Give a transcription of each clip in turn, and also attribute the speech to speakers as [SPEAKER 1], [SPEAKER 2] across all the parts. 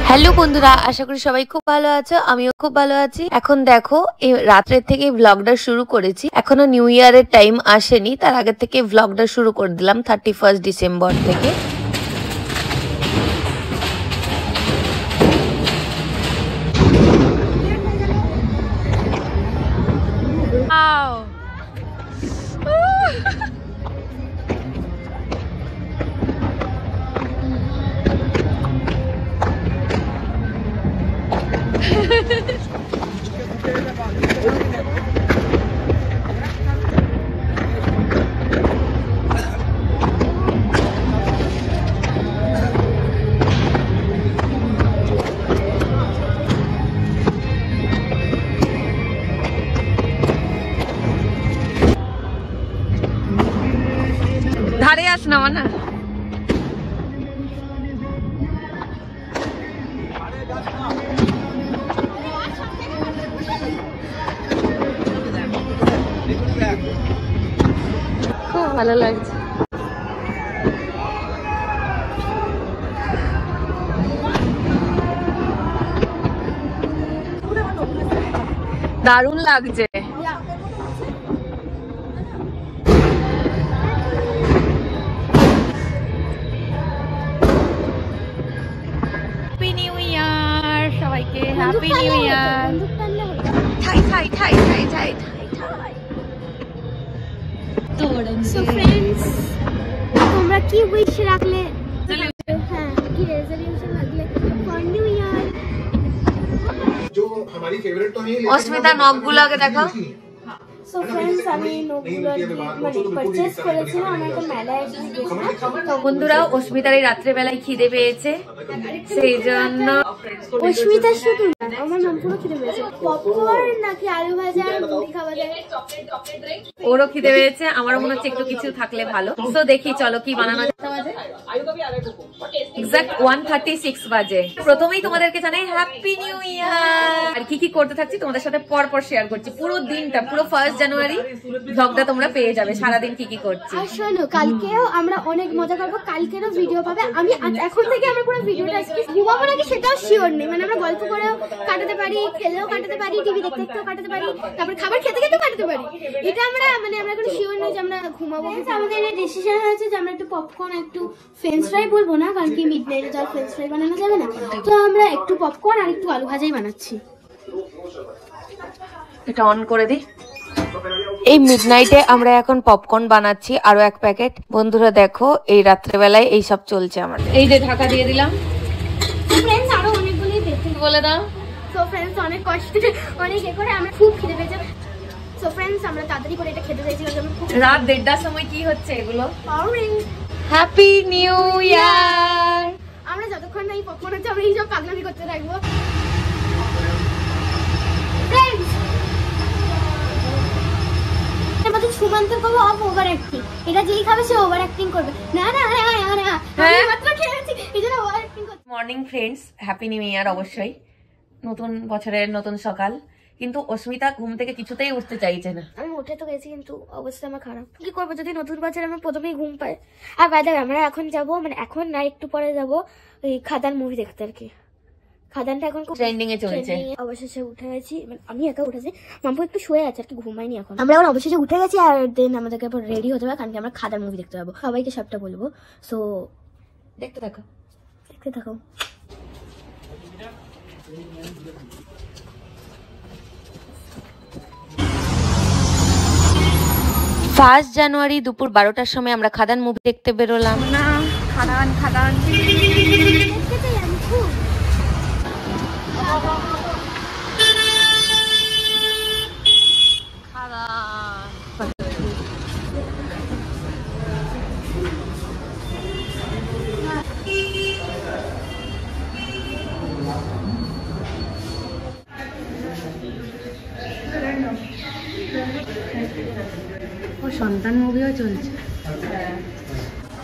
[SPEAKER 1] Hello বন্ধুরা, আশা করি সবাই খুব ভালো আছো। আমিও খুব ভালো আছি। এখন দেখো এই রাত্রের থেকে ব্লগটা শুরু করেছি। এখনো নিউ ইয়ারের টাইম আসেনি, তার আগে থেকে ব্লগটা শুরু করে দিলাম 31 ডিসেম্বর থেকে। ধারে আস না মানা। খুব ভালো লাগছে। দারুণ লাগছে। হ্যাপি নিউ ইয়ার সবাইকে, হ্যাপি নিউ ইয়ার। ঠাই ঠাই ঠাই ঠাই ঠাই ঠাই ঠাই।
[SPEAKER 2] সো फ्रेंड्स, তোমরা কি উইশ রাখলে? হ্যাঁ, কি রেজোলিউশন রাখলে ফর নিউ ইয়ার?
[SPEAKER 3] जो हमारी फेवरेट तो नहीं है,
[SPEAKER 1] অস্মিতা নখগুলো আগে দেখাও।
[SPEAKER 2] সো फ्रेंड्स, আমি নখগুলো মানে পারচেজ করেছিলাম, আমার একটা মেলায় গিয়েছিলাম।
[SPEAKER 1] তো বন্ধুরা, অস্মিতার এই রাত্রেবেলায় খিদে পেয়েছে, সেই জন্য
[SPEAKER 2] অস্মিতা শুধু না, আমার নাম পুরো খিদে পেয়েছে। পপকর্ন নাকি আলু ভাজা মুড়ি খাওয়া যায়?
[SPEAKER 1] ওরও খিদে পেয়েছে, আমারও মনে হচ্ছে একটু কিছু থাকলে ভালো। তো দেখি চলো কি বানানো যায়। এক্সাক্ট 1:36 বাজে। প্রথমেই তোমাদেরকে জানাই হ্যাপি নিউ ইয়ার। আর কি কি করতে থাকছি তোমাদের সাথে পরপর শেয়ার করছি। পুরো দিনটা, পুরো 1 জানুয়ারি ব্লগটা তোমরা পেয়ে যাবে, সারাদিন কি কি করছি।
[SPEAKER 2] আর শোনো, কালকেও আমরা অনেক মজা করবো, কালকেরও ভিডিও পাবে। আমি এখন থেকে আমরা পুরো ভিডিওটা আজকে ঘুমাবো নাকি সেটাও শিওর নেই, মানে আমরা গল্প করেও কাটাতে পারি, খেলেও কাটাতে পারি, টিভি দেখতে দেখতেও কাটাতে পারি, তারপর খাবার খেতে খেতেও কাটাতে পারি। এটা আমরা মানে আমরা কোনো শিওর নেই যে আমরা ঘুমাবো। আমাদের ডিসিশন হয়েছে যে আমরা একটু পপকর্ন, একটু ফ্রেঞ্চ ফ্রাই বলবো না, কারণ কি মিডনাইটে তো আর ফ্রেঞ্চ ফ্রাই বানানো যাবে না, তো আমরা একটু পপকর্ন আর একটু আলু ভাজাই বানাচ্ছি।
[SPEAKER 1] এটা অন করে দিই। এই মিডনাইটে আমরা এখন পপকর্ন বানাচ্ছি, আরো 1 প্যাকেট। বন্ধুরা দেখো, এই রাত্রেবেলায় এই সব চলছে আমাদের। এই যে ঢাকা দিয়ে দিলাম।
[SPEAKER 2] ফ্রেন্ডস, আরো অনেকগুলি দেখতে
[SPEAKER 1] বলে দাও।
[SPEAKER 2] সো ফ্রেন্ডস, অনেক কষ্টে অনেক এ করে আমরা খুব খিদে পেয়েছে। সো ফ্রেন্ডস, আমরা তাড়াতাড়ি করে এটা খেতে চাইছিলাম।
[SPEAKER 1] রাত 1:30টার সময় কি হচ্ছে এগুলো?
[SPEAKER 2] পাওয়ারিং।
[SPEAKER 1] Happy new year.
[SPEAKER 2] আমরা যতক্ষণ না এই পপকর্ন হচ্ছে আমরা এই সব পাগলামি করতে থাকবো। ফ্রেন্ডস, এবার সুমন্ত করবো অফ ওভার অ্যাক্টিং। এটা যেই খাবে সে ওভার অ্যাক্টিং করবে। না না না না, আমি মাত্র খেয়েছি, এইজন্য ওভার অ্যাক্টিং করছি।
[SPEAKER 1] Morning friends, happy new year. অবশ্যই নতুন বছরের নতুন সকাল, কিন্তু অস্মিতা ঘুম থেকে কিছুতেই উঠতে চাইছে না।
[SPEAKER 2] আমি উঠে তো গেছি, কিন্তু অবস্থা আমার খারাপ। কি করবো যদি নতুন বছর আমার প্রথমেই ঘুম পায়? আর বাই দ্য ওয়ে, আমরা এখন যাবো, মানে এখন না একটু পরে যাবো ওই খাদান মুভি দেখতে আর কি। খাদানটা এখন খুব
[SPEAKER 1] ট্রেন্ডিং এ চলছে।
[SPEAKER 2] অবশেষে উঠে গেছি, মানে আমি একা উঠেছি, মাম্পু একটু শুয়ে আছে আর কি, ঘুমাইনি এখন। আমরা এখন অবশেষে উঠে গেছি, আর দেন আমাদেরকে এবার রেডি হতে হবে, কারণ কি আমরা খাদান মুভি দেখতে যাবো। সবাইকে সবটা বলবো, সো
[SPEAKER 1] দেখতে থাকো,
[SPEAKER 2] দেখতে থাকো।
[SPEAKER 1] 1 জানুয়ারি দুপুর 12টার সময় আমরা খাদান মুভি দেখতে বেরোলাম। না, খাদান খাদান
[SPEAKER 2] দেখতে চাই আমি খুব।
[SPEAKER 1] ও সন্তান মুভিও চলছে।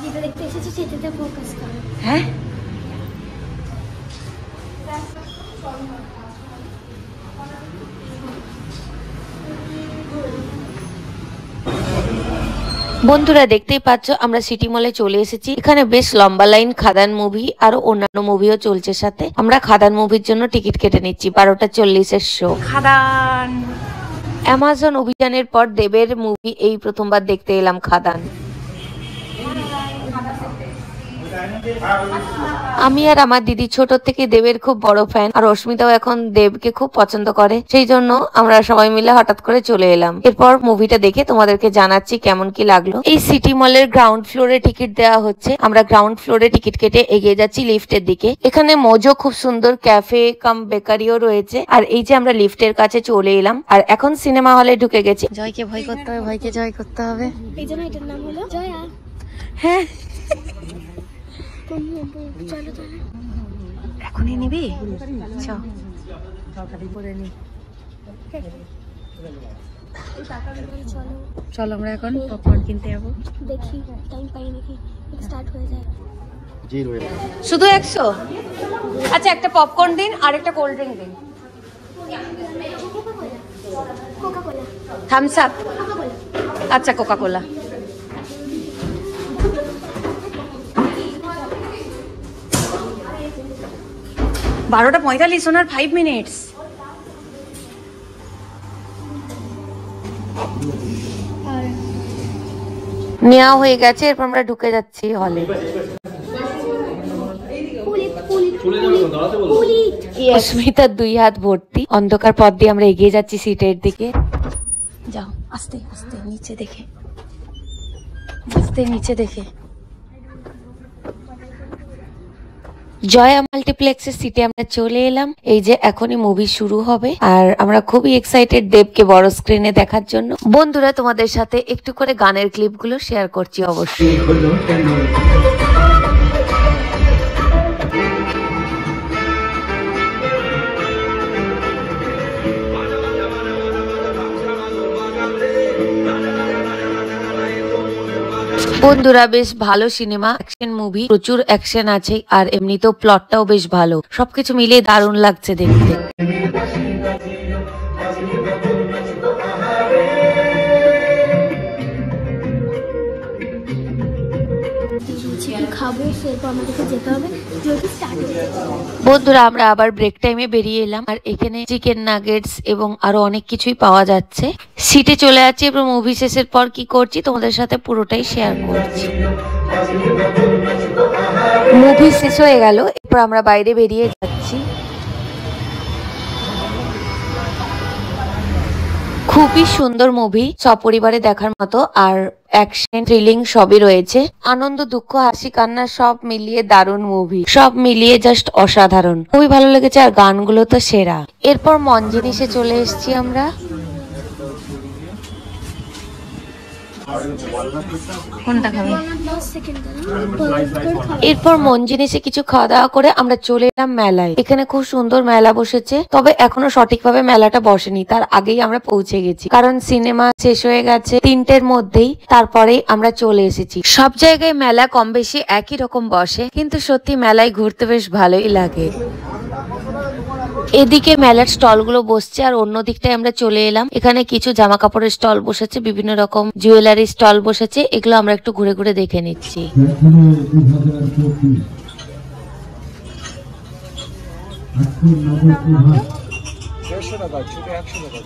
[SPEAKER 2] যেটা দেখতে এসেছি সেটাতে ফোকাস কর।
[SPEAKER 1] হ্যাঁ, বন্ধুরা দেখতেই পাচ্ছ আমরা সিটি মলে চলে এসেছি। এখানে বেশ লম্বা লাইন, খাদান মুভি আর অন্যান্য মুভিও চলছে সাথে। আমরা খাদান মুভির জন্য টিকিট কেটে নিচ্ছি 12:40 শো। খাদান অ্যামাজন অভিযানের পর দেবের মুভি এই প্রথমবার দেখতে এলাম খাদান। আমি আর আমার দিদি ছোট থেকে দেবের খুব বড় ফ্যান, আর অস্মিতাও এখন দেবকে খুব পছন্দ করে, সেই জন্য আমরা সবাই মিলে হঠাৎ করে চলে এলাম। এরপর মুভিটা দেখে তোমাদেরকে জানাচ্ছি কেমন কি লাগলো। এই সিটি মলের গ্রাউন্ড ফ্লোরে টিকিট দেওয়া হচ্ছে। আমরা গ্রাউন্ড ফ্লোরে টিকিট কেটে এগিয়ে যাচ্ছি লিফটের দিকে। এখানে মোজো খুব সুন্দর ক্যাফে কাম বেকারিও রয়েছে। আর এই যে আমরা লিফটের কাছে চলে এলাম আর এখন সিনেমা হলে ঢুকে গেছি। জয়কে ভয় করতে হবে, ভয়কে জয় করতে হবে।
[SPEAKER 2] এই জন্য এটার নাম হলো জয়া।
[SPEAKER 1] হ্যাঁ
[SPEAKER 2] চলো তাহলে
[SPEAKER 1] এখনই নিবি? চলো আমরা এখন পপকর্ন কিনতে যাবো।
[SPEAKER 2] দেখি টাইম পাই নাকি, স্টার্ট হয়ে যায়।
[SPEAKER 1] শুধু 100? আচ্ছা একটা পপকর্ন দিন আর একটা কোল্ড ড্রিঙ্ক দিন।
[SPEAKER 2] Coca Cola.
[SPEAKER 1] Thums Up. আচ্ছা কোকা কোলা। বারোটা 45 ওনার 5 মিনিটস। নেওয়া হয়ে গেছে, এরপর আমরা ঢুকে যাচ্ছি হলে। অস্মিতার 2 হাত ভর্তি, অন্ধকার পথ দিয়ে আমরা এগিয়ে যাচ্ছি সিটের দিকে। যাও আস্তে আস্তে, নিচে দেখে, আস্তে নিচে দেখে। জয়া মাল্টিপ্লেক্সের সিটে আমরা চলে এলাম। এই যে এখনই মুভি শুরু হবে আর আমরা খুবই এক্সাইটেড দেবকে বড় স্ক্রিনে দেখার জন্য। বন্ধুরা তোমাদের সাথে একটু করে গানের ক্লিপগুলো শেয়ার করছি অবশ্যই। বন্ধুরা বেশ ভালো সিনেমা, অ্যাকশন মুভি, প্রচুর অ্যাকশন আছে আর এমনিতেও প্লটটাও বেশ ভালো। সবকিছু মিলিয়ে দারুণ লাগছে দেখতে। বন্ধুরা আমরা আবার ব্রেক টাইমে বেরিয়ে এলাম আর এখানে চিকেন নাগেটস এবং আরো অনেক কিছুই পাওয়া যাচ্ছে। সিটে চলে যাচ্ছি, এবার মুভি শেষের পর কি করছি তোমাদের সাথে পুরোটাই শেয়ার করছি। মুভি শেষ হয়ে গেল, এরপর আমরা বাইরে বেরিয়ে যাচ্ছি। খুবই সুন্দর মুভি, সপরিবারে দেখার মতো, আর অ্যাকশন থ্রিলিং সবই রয়েছে। আনন্দ দুঃখ হাসি কান্না সব মিলিয়ে দারুণ মুভি, সব মিলিয়ে জাস্ট অসাধারণ, খুবই ভালো লেগেছে আর গানগুলো তো সেরা। এরপর মন জিনিসে চলে এসেছি আমরা। কোনটা খাবে? এরপর মন জিনিসে কিছু খাওয়া দাওয়া করে আমরা চলে এলাম মেলায়। এখানে খুব সুন্দর মেলা বসেছে, তবে এখনো সঠিকভাবে মেলাটা বসেনি, তার আগেই আমরা পৌঁছে গেছি কারণ সিনেমা শেষ হয়ে গেছে 3টের মধ্যেই, তারপরেই আমরা চলে এসেছি। সব জায়গায় মেলা কম বেশি একই রকম বসে, কিন্তু সত্যি মেলায় ঘুরতে বেশ ভালোই লাগে। এদিকে মেলার স্টল গুলো বসছে আর অন্য দিকটায় আমরা চলে এলাম। এখানে কিছু জামা কাপড়ের স্টল বসেছে, বিভিন্ন রকম জুয়েলারি স্টল বসেছে, এগুলো আমরা একটু ঘুরে ঘুরে দেখে নিচ্ছি।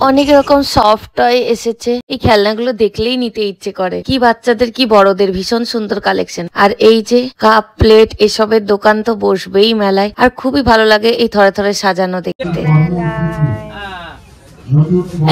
[SPEAKER 1] অনেক রকম সফট টয় এসেছে, এই খেলনাগুলো দেখলেই নিতে ইচ্ছে করে, কি বাচ্চাদের কি বড়দের, ভীষণ সুন্দর কালেকশন। আর এই যে কাপ প্লেট এসবের দোকান তো বসবেই মেলায়, আর খুবই ভালো লাগে এই থরে থরে সাজানো দেখতে।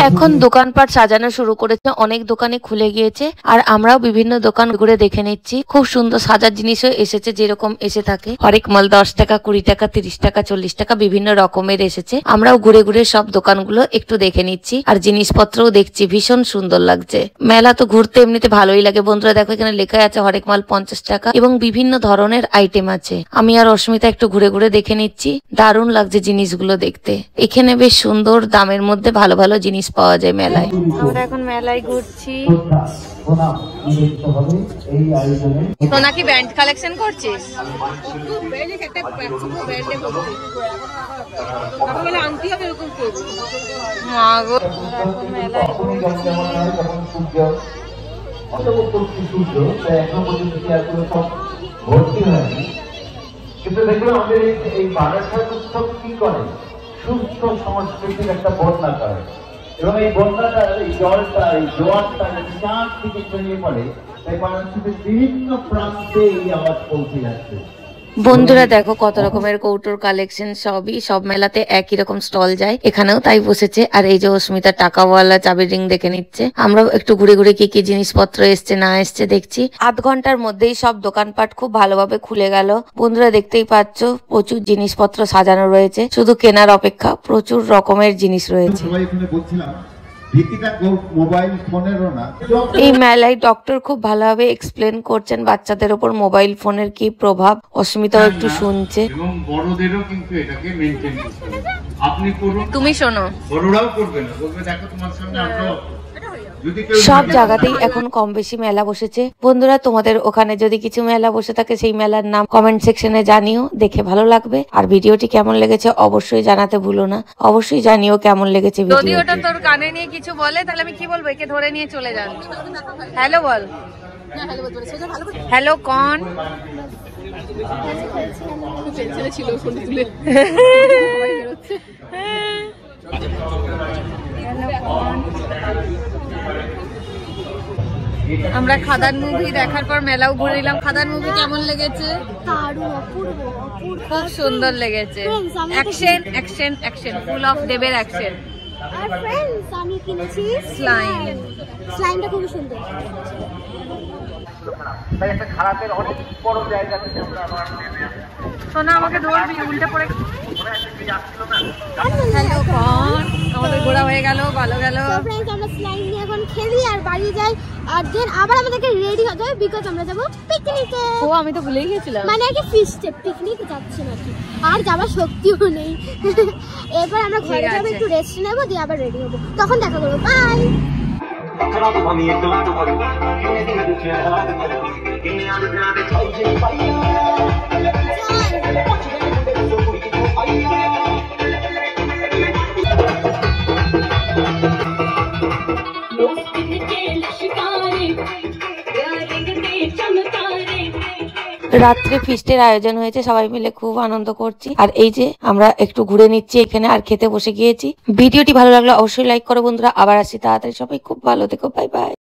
[SPEAKER 1] এখন দোকানপাট সাজানো শুরু করেছে, অনেক দোকানে খুলে গিয়েছে আর আমরাও বিভিন্ন দোকান ঘুরে দেখে নিচ্ছি। খুব সুন্দর সাজার জিনিসও এসেছে, যেরকম এসে থাকে হরেক মাল 10 টাকা 20 টাকা 30 টাকা 40 টাকা বিভিন্ন রকমের এসেছে। আমরাও ঘুরে ঘুরে সব দোকানগুলো একটু দেখে নিচ্ছি আর জিনিসপত্রও দেখছি, ভীষণ সুন্দর লাগছে। মেলা তো ঘুরতে এমনিতে ভালোই লাগে। বন্ধুরা দেখো এখানে লেখা আছে হরেক মাল 50 টাকা এবং বিভিন্ন ধরনের আইটেম আছে। আমি আর অস্মিতা একটু ঘুরে ঘুরে দেখে নিচ্ছি, দারুণ লাগছে জিনিসগুলো দেখতে। এখানে বেশ সুন্দর দামের মধ্যে ভালো ভালো জিনিস পাওয়া যায় মেলায়। আমরা এখন মেলায় ঘুরছি। সোনা কি ব্যান্ড কালেকশন করছিস?
[SPEAKER 4] ভর্তি হয়নি, কিন্তু দেখবেন আমাদের এই বারাসাত উৎসব কি করে, সুস্থ সংস্কৃতির একটা বন্যা করে, এবং এই বন্যাটা, এই জলটা, এই জোয়ারটা যদি চার থেকে ছড়িয়ে পড়ে, তাই বারাসাতের বিভিন্ন প্রান্তে এই আওয়াজ পৌঁছে যাচ্ছে।
[SPEAKER 1] বন্ধুরা দেখো কত রকমের কৌটোর কালেকশন, সব মেলাতে একই রকম স্টল যায়, এখানেও তাই বসেছে। আর এই যে অস্মিতা টাকাওয়ালা চাবির রিং দেখে নিচ্ছে। আমরাও একটু ঘুরে ঘুরে কি কি জিনিসপত্র এসছে না এসছে দেখছি। আধ ঘন্টার মধ্যেই সব দোকানপাট খুব ভালোভাবে খুলে গেল। বন্ধুরা দেখতেই পাচ্ছ প্রচুর জিনিসপত্র সাজানো রয়েছে, শুধু কেনার অপেক্ষা, প্রচুর রকমের জিনিস রয়েছে। এই মেলায় ডক্টর খুব ভালোভাবে এক্সপ্লেন করছেন বাচ্চাদের উপর মোবাইল ফোনের কি প্রভাব। অস্মিতাও একটু শুনছে।
[SPEAKER 5] এবং বড়দেরও কিন্তু এটাকে মেইনটেইন করতে হবে। আপনি করুন,
[SPEAKER 1] তুমি শোনো,
[SPEAKER 5] বড়রাও করবে না, বলবে দেখো তোমার সামনে আমরা।
[SPEAKER 1] সব জায়গাতেই এখন কম বেশি মেলা বসেছে। বন্ধুরা তোমাদের ওখানে যদি কিছু মেলা বসে থাকে সেই মেলার নাম কমেন্ট সেকশনে জানিও, দেখে ভালো লাগবে। আর ভিডিওটি কেমন লেগেছে অবশ্যই জানাতে ভুলো না, অবশ্যই জানিও কেমন লেগেছে।
[SPEAKER 6] যদি ওটা তোর কানে নিয়ে কিছু বলে তাহলে আমি কি বলবো, একে ধরে নিয়ে চলে যান। হ্যালো বল, হ্যালো কন আমরা খাদান মুভি দেখার পর মেলাও ঘুরে নিলাম। খাদান মুভি কেমন লেগেছে? খুব সুন্দর লেগেছে। Action action action, full of দেবের অ্যাকশন।
[SPEAKER 2] আর फ्रेंड्स আমি কিনেছি
[SPEAKER 6] স্লাইম।
[SPEAKER 2] স্লাইমটা খুব সুন্দর।
[SPEAKER 4] তাই একটা খারাপের অনেক বড় জায়গা থেকে আমরা আবার
[SPEAKER 6] সোনা আমাকে ধরবি, উল্টে পড়ে। হ্যালো কন, আমাদের ঘোরা হয়ে গেল, ভালো গেল।
[SPEAKER 2] তো फ्रेंड्स আমরা স্লাইম নিয়ে এখন খেলি আর বাড়ি যাই, আর দেন আবার আমাদেরকে রেডি হতে হবে বিকজ আমরা যাব পিকনিকে।
[SPEAKER 6] ও আমি তো ভুলেই গেছিলাম,
[SPEAKER 2] মানে আগে ফিস্টে পিকনিক যাচ্ছি নাকি, আর যাওয়ার শক্তিও নেই। এরপর আমরা ঘরে যাবো, একটু রেস্ট নেবো, দিয়ে আবার রেডি হবো, তখন দেখা করবো। বাই।
[SPEAKER 1] রাত্রে ফিস্টের আয়োজন হয়েছে, সবাই মিলে খুব আনন্দ করছি। আর এই যে আমরা একটু ঘুরে নিচ্ছি এখানে, আর খেতে বসে গিয়েছি। ভিডিওটি ভালো লাগলে অবশ্যই লাইক করো বন্ধুরা। আবার আসছি তাড়াতাড়ি, সবাই খুব ভালো থেকো, বাই বাই।